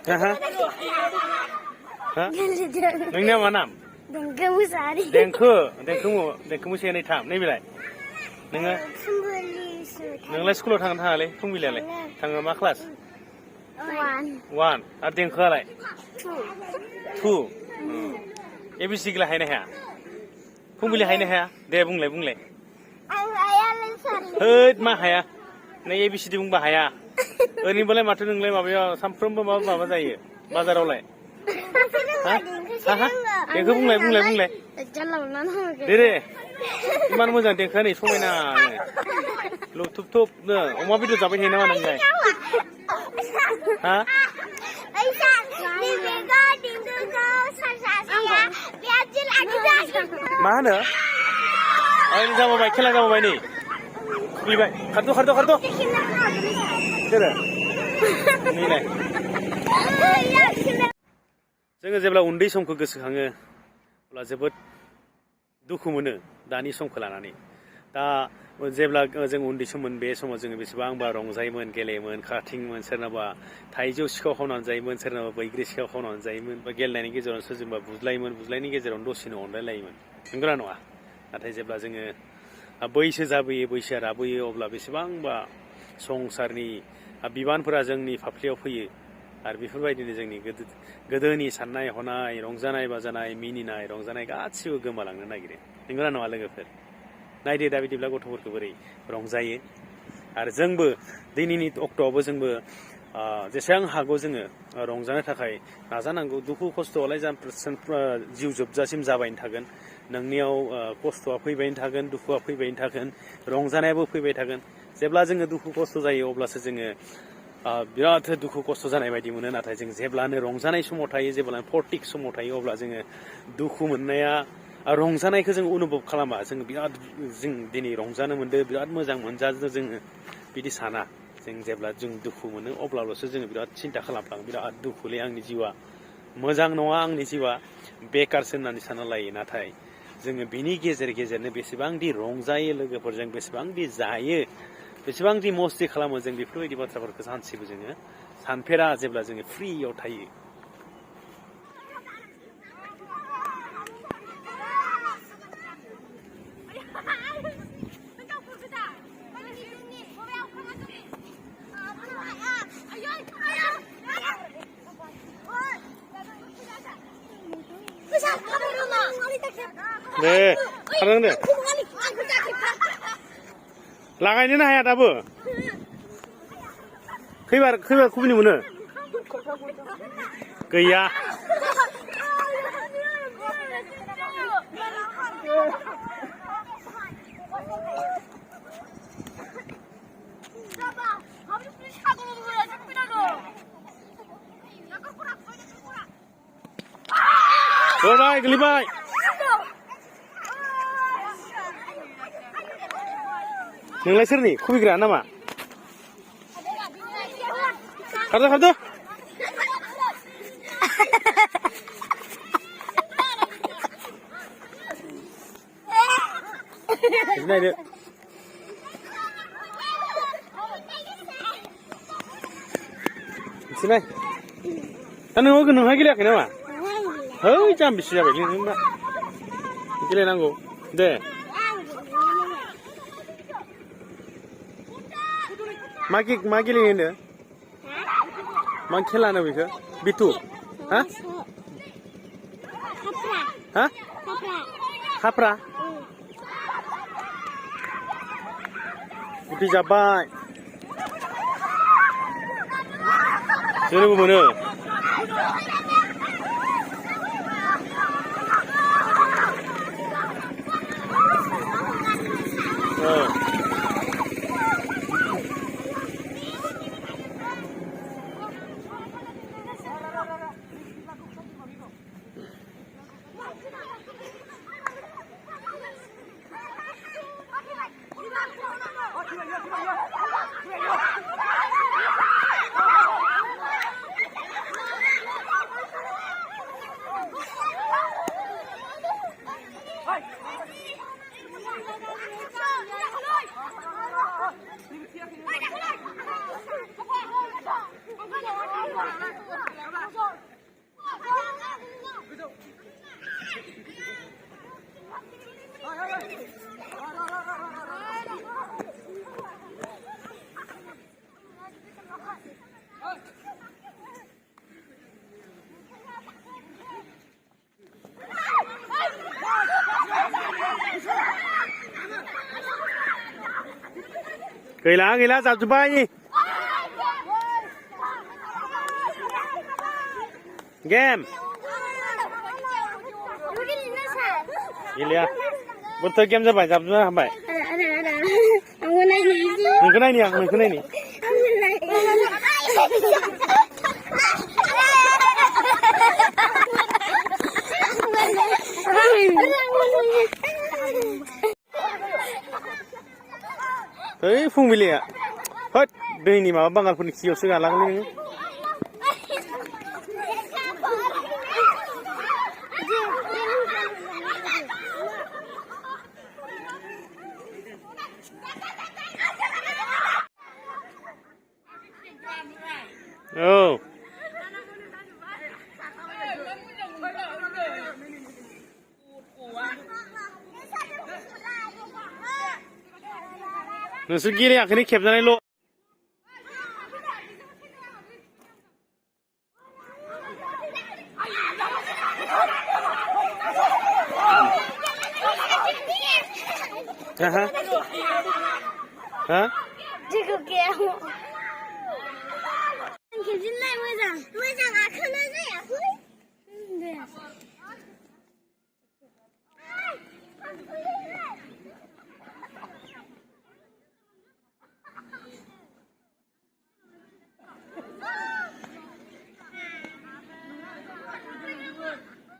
ฮะनोंनिया मा नाम देंखो मुसाहारि देंखो मुसाहारि थाम नै बेलाय नोङो नोंलाय स्कुलाव थांनो थाङालै फुंबिलियालाय थाङो मा क्लास 1 आरो देंखोआलाय 2 ABC गलाय हायनो हाया फुंबिलि हायनो हाया दे बुंलाय आं हायालै सार होद मा हाया नों ABCD बुंबा हाया ओरैनोबालाय माथो नोंलाय माबायाव सानफ्रोमबो माबा जायो बाजारावलाय देंखो बुंलाय दे इमान मोजां देंखोआ नै समायना लुथुब अमा बेदर जाबाय थायो नामा नोंलाय हा मा होनो ओइ जाबाय खेला जाबाय नै खुबैबाय खारद' सोरो नैलाय जोङो जेब्ला उन्दै समखौ गोसोखाङो अब्ला जोबोद दुखु मोनो दानि समखौ लानानै दा जेब्ला जों उन्दै सममोन बे समाव जोङो बेसेबांबा रंजायोमोन गेलेयोमोन खारथिङोमोन सोरनाबा थाइजौ सिखाव खावनानै जायोमोन सोरनाबा बैग्रि सिखाव खावनानै जायोमोन बा गेलेनायनि गेजेराव सोरजोंबा बुज्लायनायनि गेजेराव दसेनो अनलायलायोमोन नंगौना नङा नाथाय जेब्ला जोङो बैसो जाबोयो बैसोआ राबोयो अब्ला बेसेबांबा संसारनि बिबानफोरा जोंनि फाफ्लियाव फैयो आरो बेफोरबायदिनो जोंनि गोदोनि साननाय हनाय रंजानाय बाजानाय मिनिनाय रंजानाय गासिबो गोमालांनो नागिरो नंगौना नङा लोगोफोर नायदो दा बिदिब्ला गथ'फोरखौ बोरै रंजायो आरो जोंबो दिनैनि अक्ट'आवबो जोंबो जेसेबां हागौ जोङो रंजानो थाखाय नाजानांगौ दुखु खस्थ'आलाय जिउ जोबजासिम जाबायनो थागोन नोंनियाव खस्थ'आ फैबायनो थागोन दुखुआ फैबायनो थागोन रंजानायाबो फैबाय थागोन जेब्ला जोङो दुखु खस्थ' जायो अब्लासो जोङो बिराद दुखु खस्थ' जानाय बायदि मोनो नाथाय जों जेब्लानो रंजानाय समाव थायो जेब्लानो फर्टिक समाव थायो अब्ला जोङो दुखु मोननाया रंजानायखौ जों अनुभब खालामा जों बिराद जों दिनै रंजानो मोनदों बिराद मोजां मोनजादों जोङो बिदि साना जों जेब्ला जों दुखु मोनो अब्लाल'सो जोङो बिराद सिन्था खालामफ्लाङो बिराद दुखुलै आंनि जिउआ मोजां नङा आंनि जिउआ बेकारसो होननानै सानना लायो नाथाय जोङो बिनि गेजेरनो बेसेबांदि रंजायो लोगोफोरजों बेसेबांदि जायो बेसेबांदि मस्ति खालामो जों बेफोरबायदि बाथ्राफोरखौ सानसेबो जोङो सानफेरा जेब्ला जोङो फ्रियाव थायो दे खारदों दे लागायनोनो हाया दाबो खैबार खुबैनो मोनो गैया गोलैबाय नोंलाय सोरनि खुबैग्रा नामा खारदो नायदो मिथिनाय दा नोंहा गेलेयाखै नामा है जाम्बिसो जाबाय नोंना गेलेनांगौ दे मा गेलेयो होनो मा खेला होनो बेखौ बिथु हा खाफ्रा उथि जाबाय जोनोबो मोनो गैला जाजोब्बाय गेम गेलेया बोथोर गेम जाबाय जाबजोबना हामबाय नोंखौ नायनि आं नोंखौ नायनि ओइ फुंबिलिया होद दैनि माबा बांगालफोरनि खियावसो गालांलै नोङो औ नोंसोर गेलेयाखैनो खेबजानायल' ha Juga kayak Kevin lah, moza, moza, aku nak saya,